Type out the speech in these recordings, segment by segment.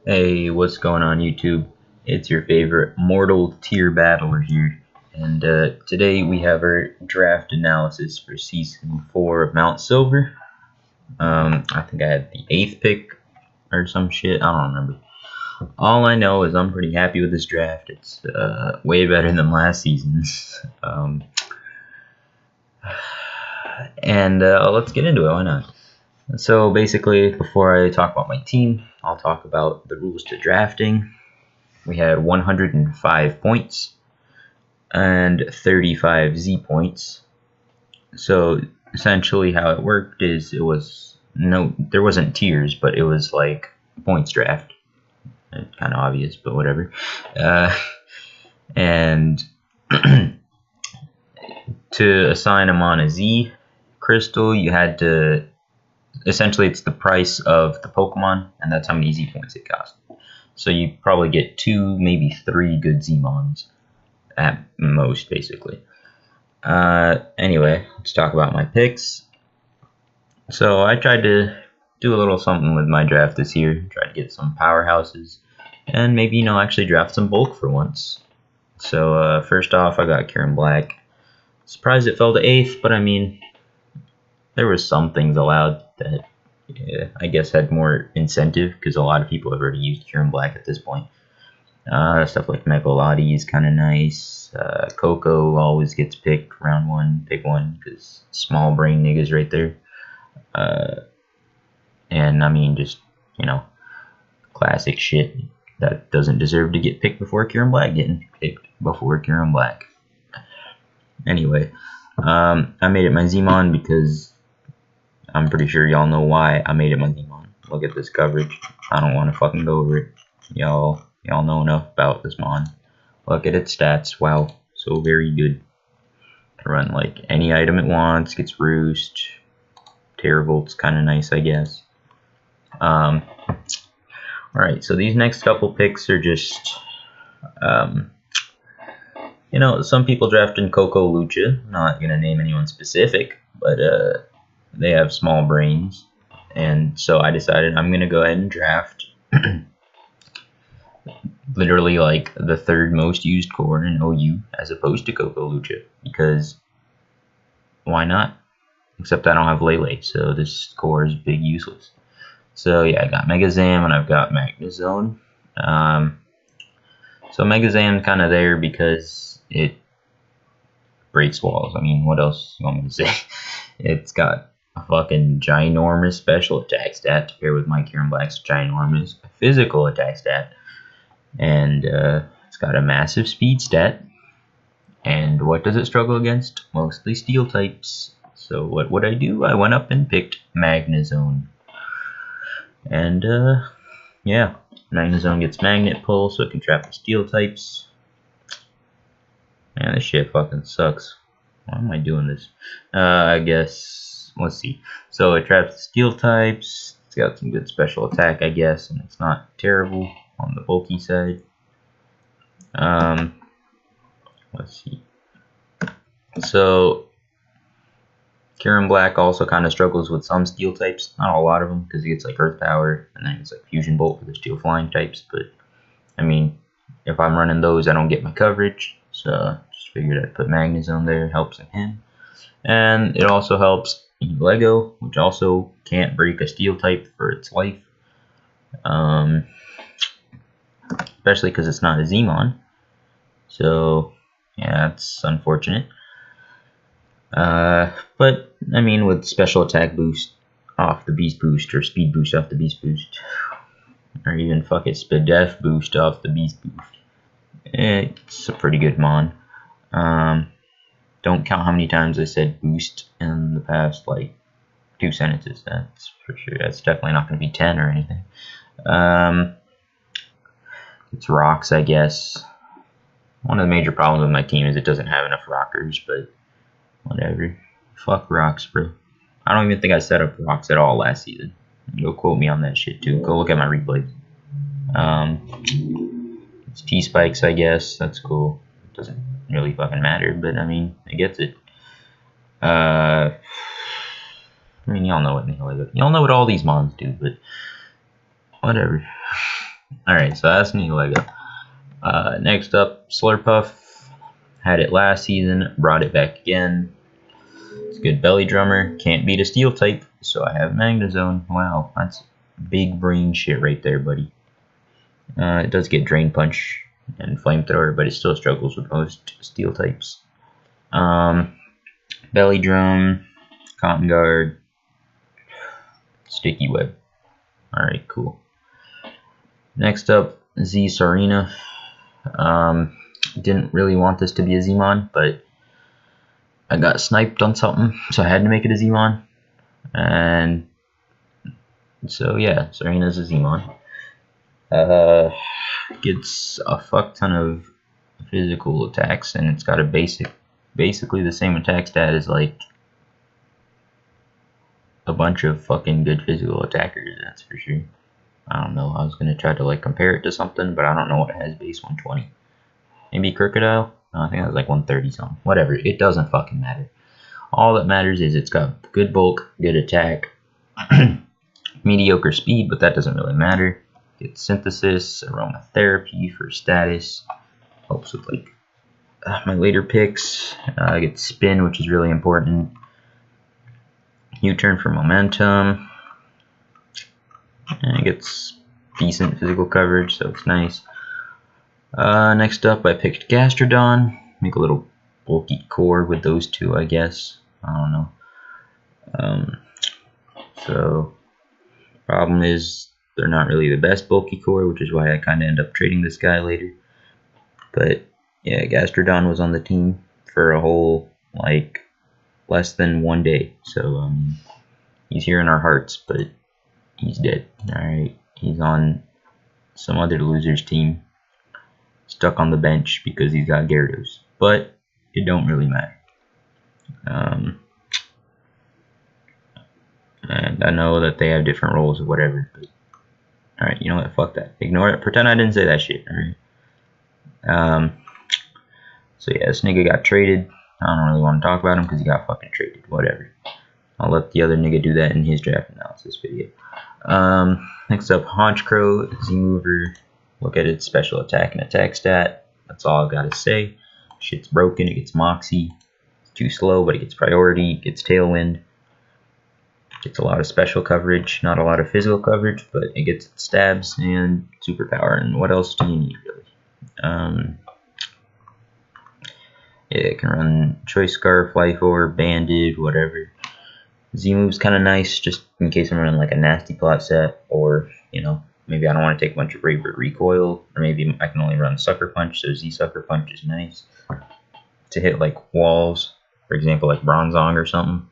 Hey, what's going on YouTube? It's your favorite mortal tier battler here, and today we have our draft analysis for Season 4 of Mount Silver. I think I had the 8th pick or some shit, I don't remember. All I know is I'm pretty happy with this draft. It's way better than last season's. Let's get into it, why not? So basically, before I talk about my team, I'll talk about the rules to drafting. We had 105 points and 35 Z points. So essentially how it worked is there wasn't tiers, but it was like points draft. It's kind of obvious, but whatever. And to assign them on a Z crystal, you had to essentially it's the price of the Pokemon, and that's how many Z points it costs. So you probably get 2, maybe 3 good Zmons at most, basically. Anyway, let's talk about my picks. So I tried to do a little something with my draft this year. Tried to get some powerhouses, and maybe actually draft some bulk for once. So first off, I got Kieran Black. Surprised it fell to 8th, but I mean, there was some things allowed that I guess had more incentive because a lot of people have already used Kieran Black at this point. Stuff like Megalati is kind of nice. Coco always gets picked round 1, pick 1 because small brain niggas right there. And I mean, just classic shit that doesn't deserve to get picked before Kieran Black getting picked before Kieran Black. Anyway, I made it my Zmon because I'm pretty sure y'all know why I made it my Zmon. Look at this coverage. I don't want to fucking go over it. Y'all know enough about this mon. Look at its stats. Wow, so very good. Can run like any item it wants. Gets roost. Terravolt's kind of nice, I guess. Alright, so these next couple picks are just some people drafting Coco Lucha. Not gonna name anyone specific, but they have small brains, and so I decided I'm gonna go ahead and draft literally like the 3rd most used core in OU as opposed to Coco Lucha, because why not? Except I don't have Lele, so this core is big useless. So yeah, I got Megazam and I've got Magnezone. So Megazam's kind of there because it breaks walls. I mean, what else you want me to say? It's got a fucking ginormous special attack stat to pair with my Kieran Black's ginormous physical attack stat. And it's got a massive speed stat. And what does it struggle against? Mostly steel types. So what would I do? I went up and picked Magnezone. And yeah, Magnezone gets Magnet Pull, so it can trap the steel types. Man, this shit fucking sucks. Why am I doing this? I guess, let's see. So it traps the steel types. It's got some good special attack, I guess, and it's not terrible on the bulky side. Let's see. So Kieran Black also kind of struggles with some steel types, not a lot of them, because he gets like Earth Power, and then it's like Fusion Bolt for the steel flying types. But I mean, if I'm running those, I don't get my coverage, so just figured I'd put Magnezone there, helps him. And it also helps Lego, which also can't break a steel type for its life. Especially because it's not a Zmon. So yeah, it's unfortunate. But I mean, with special attack boost off the beast boost, or speed boost off the beast boost, or even fuck it, speed def boost off the beast boost, it's a pretty good mon. Don't count how many times I said boost in the past like 2 sentences. That's for sure. That's definitely not going to be 10 or anything. It's rocks, I guess. One of the major problems with my team is it doesn't have enough rockers, but whatever. Fuck rocks, bro. I don't even think I set up rocks at all last season. Go quote me on that shit too. Go look at my replays. It's T-Spikes, I guess. That's cool. It doesn't really fucking matter, but I mean, it gets it. I mean, y'all know what the hell I do. Y'all know what all these mons do, but whatever. Alright, so that's new Lego. Next up, Slurpuff. Had it last season, brought it back again. It's a good belly drummer. Can't beat a steel type, so I have Magnezone. Wow, that's big brain shit right there, buddy. It does get Drain Punch and Flamethrower, but it still struggles with most steel types. Belly Drum, Cotton Guard, Sticky Web. Alright, cool. Next up, Z Sarina. Didn't really want this to be a Zmon, but I got sniped on something, so I had to make it a Zmon. And so yeah, Sarina's a Zmon. Gets a fuck ton of physical attacks, and it's got a basically the same attack stat as like a bunch of fucking good physical attackers, that's for sure. I don't know, I was gonna try to like compare it to something, but I don't know what it has base 120. Maybe Crocodile? No, I think that was like 130 something. Whatever, it doesn't fucking matter. All that matters is it's got good bulk, good attack, mediocre speed, but that doesn't really matter. Gets Synthesis, Aromatherapy for status. Helps with like my later picks. I get Spin, which is really important. U-turn for momentum. And it gets decent physical coverage, so it's nice. Next up, I picked Gastrodon. Make a little bulky core with those two, I guess. I don't know. So, problem is they're not really the best bulky core, which is why I kind of end up trading this guy later. But yeah, Gastrodon was on the team for a whole like less than 1 day, so he's here in our hearts, but he's dead. Alright, he's on some other loser's team, stuck on the bench because he's got Gyarados, but it don't really matter. And I know that they have different roles or whatever, but alright, you know what, fuck that, ignore it, pretend I didn't say that shit. Alright. So yeah, this nigga got traded. I don't really want to talk about him because he got fucking traded. Whatever. I'll let the other nigga do that in his draft analysis video. Next up, Honchkrow, Z-Mover. Look at its special attack and attack stat. That's all I've got to say. Shit's broken. It gets Moxie. It's too slow, but it gets priority. It gets Tailwind. Gets a lot of special coverage. Not a lot of physical coverage, but it gets stabs and superpower. And what else do you need, really? Yeah, it can run Choice Scarf, Life Orb, Banded, whatever. Z-Move's kind of nice, just in case I'm running like a nasty plot set, or, you know, maybe I don't want to take a bunch of Brave or Recoil, or maybe I can only run Sucker Punch, so Z-Sucker Punch is nice. To hit like walls, for example, like Bronzong or something.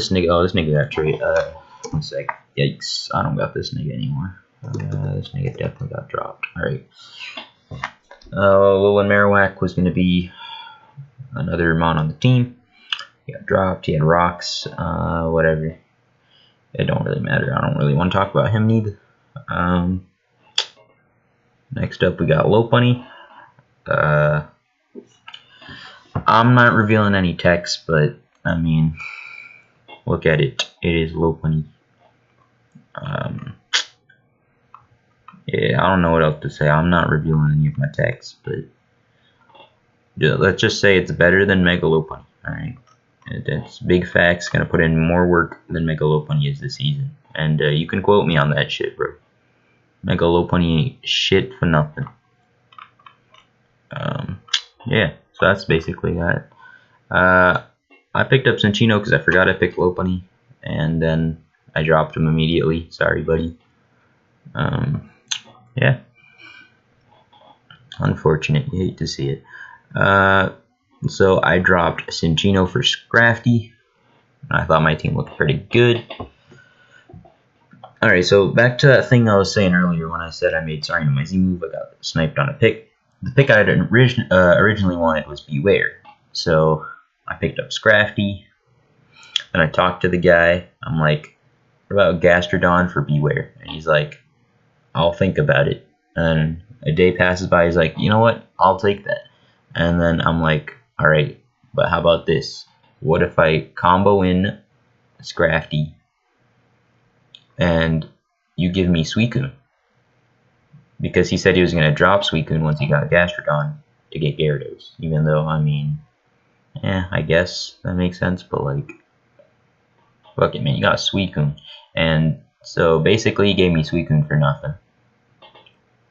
This nigga got traded. 1 sec. Yikes, I don't got this nigga anymore. This nigga definitely got dropped. Alright. Lilin Marowak was going to be another Mon on the team. He got dropped. He had rocks. Whatever. It don't really matter. I don't really want to talk about him neither. Next up, we got Lopunny. I'm not revealing any text, but I mean, look at it. It is Lopunny. Yeah, I don't know what else to say. I'm not revealing any of my text, but yeah, let's just say it's better than Mega Lopunny. Alright, that's big facts. Gonna put in more work than Mega Lopunny is this season, and you can quote me on that shit, bro. Mega Lopunny ain't shit for nothing. Yeah, so that's basically that. I picked up Cinccino because I forgot I picked Lopunny, and then I dropped him immediately. Sorry, buddy. Yeah. Unfortunate. You hate to see it. So I dropped Cinccino for Scrafty. I thought my team looked pretty good. Alright, so back to that thing I was saying earlier when I said I made Sarina my Z-move. I got sniped on a pick. The pick I originally wanted was Beware. So I picked up Scrafty. Then I talked to the guy. I'm like, what about Gastrodon for Beware? And he's like, I'll think about it. And a day passes by, he's like, you know what? I'll take that. And then I'm like, alright, but how about this? What if I combo in Scrafty and you give me Suicune. Because he said he was going to drop Suicune once he got Gastrodon to get Gyarados. Even though, I mean, I guess that makes sense, but like, fuck it, man, you got Suicune. And so basically he gave me Suicune for nothing.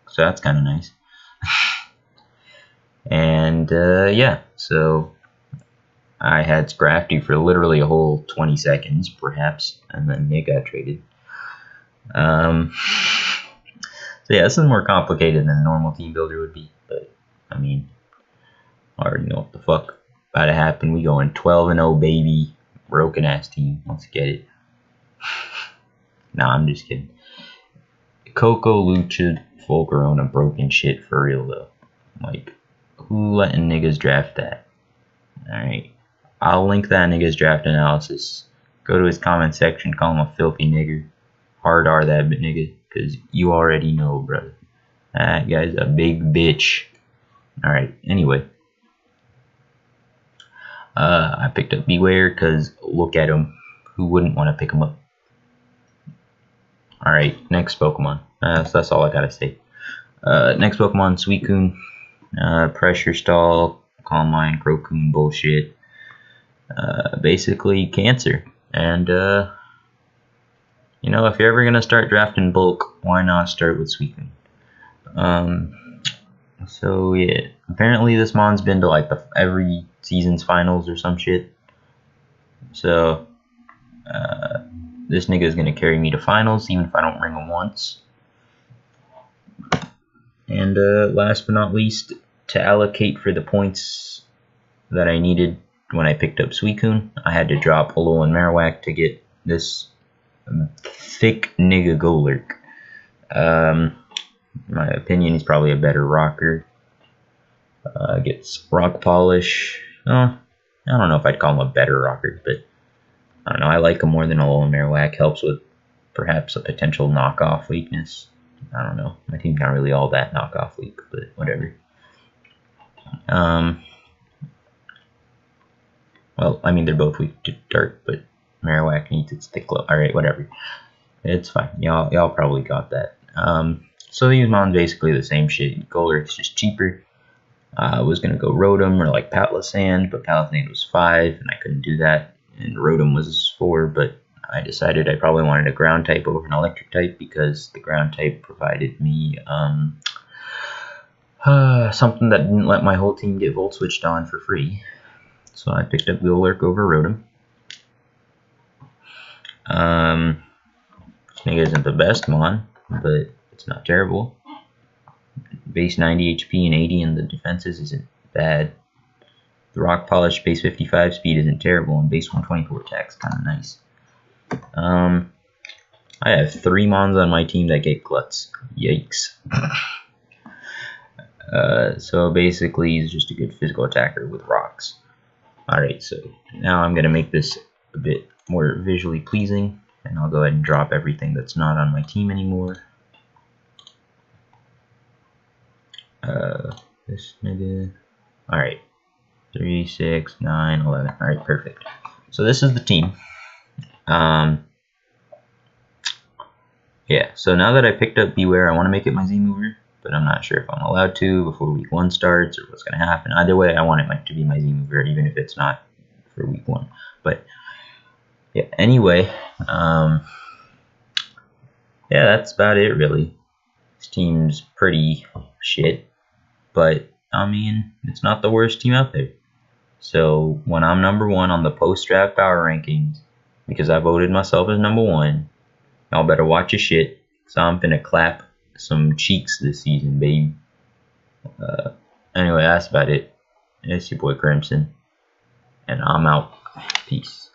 So that's kind of nice. And yeah, so I had Scrafty for literally a whole 20 seconds, perhaps, and then Nick got traded. So yeah, this is more complicated than a normal team builder would be, but I mean, I already know what the fuck about to happen. We going 12-0, baby. Broken ass team. Let's get it. Nah, I'm just kidding. Coco, Lucha, Volcarona, broken shit for real though. Like, who letting niggas draft that? Alright. I'll link that nigga's draft analysis. Go to his comment section, call him a filthy nigger. Hard R that nigga, because you already know, brother. That guy's a big bitch. Alright, anyway. I picked up Beware because look at him. Who wouldn't want to pick him up? Alright, next Pokemon. So that's all I gotta say. Next Pokemon, Suicune. Pressure Stall, Calm Mind, Crocoon bullshit. Basically Cancer. And, you know, if you're ever gonna start drafting bulk, why not start with Suicune? So yeah, apparently this mon's been to like every season's finals or some shit. So this nigga is gonna carry me to finals even if I don't ring him once. And last but not least, to allocate for the points that I needed when I picked up Suicune, I had to drop Alolan Marowak to get this thick nigga Golurk. My opinion, he's probably a better rocker. Gets rock polish. I don't know if I'd call him a better rocker, but I don't know. I like him more than Alolan Marowak. Helps with perhaps a potential knockoff weakness. I don't know. My team's not really all that knockoff weak, but whatever. Well, I mean, they're both weak to dirt, but Marowak needs its thick glow. Alright, whatever. It's fine. Y'all probably got that. So these mons basically the same shit. Golurk's just cheaper. I was going to go Rotom or like Palisand, but Palisand was 5, and I couldn't do that. And Rotom was 4, but I decided I probably wanted a ground type over an electric type because the ground type provided me something that didn't let my whole team get Volt Switched on for free. So I picked up Golurk over Rotom. This nigga isn't the best mon, but it's not terrible. Base 90 HP and 80 in the defenses isn't bad. The rock polish base 55 speed isn't terrible, and base 124 attack's kind of nice. I have 3 mons on my team that get Klutz. Yikes. So basically he's just a good physical attacker with rocks. Alright, so now I'm going to make this a bit more visually pleasing, and I'll go ahead and drop everything that's not on my team anymore. This nigga. Alright. 3, 6, 9, 11. Alright, perfect. So this is the team. Yeah, so now that I picked up Beware, I want to make it my Z-mover, but I'm not sure if I'm allowed to before week 1 starts or what's going to happen. Either way, I want it to be my Z-mover, even if it's not for week 1. But yeah, anyway, yeah, that's about it, really. This team's pretty shit, but I mean, it's not the worst team out there. So when I'm number 1 on the post-draft power rankings, because I voted myself as number 1, y'all better watch your shit, so I'm finna clap some cheeks this season, baby. Anyway, that's about it. It's your boy Crimson, and I'm out. Peace.